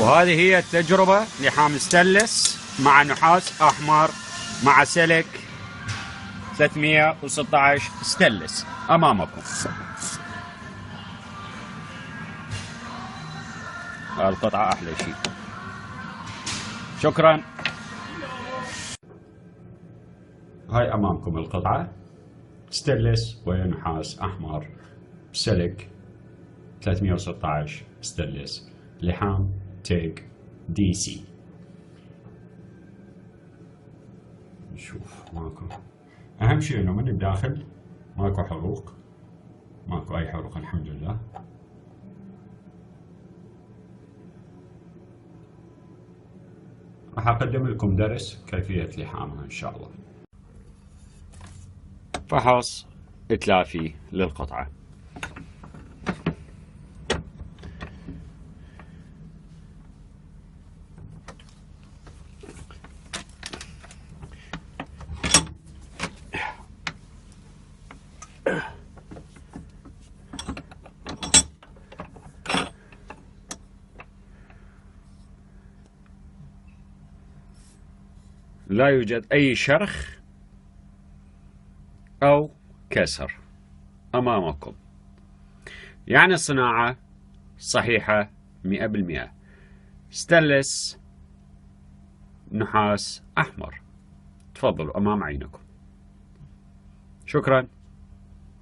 وهذه هي التجربة لحام ستانلس مع نحاس أحمر مع سلك 316 ستانلس أمامكم. القطعة أحلى شيء. شكرا. هاي أمامكم القطعة ستانلس ونحاس أحمر سلك 316 ستانلس لحام تيج دي سي. نشوف ماكو، أهم شيء إنه من الداخل ماكو حروق، ماكو أي حروق الحمد لله. راح أقدم لكم درس كيفية لحامها إن شاء الله. فحص إتلافي للقطعة. لا يوجد أي شرخ أو كسر أمامكم، يعني الصناعة صحيحة 100%. ستانلس نحاس أحمر، تفضلوا أمام عينكم. شكرا.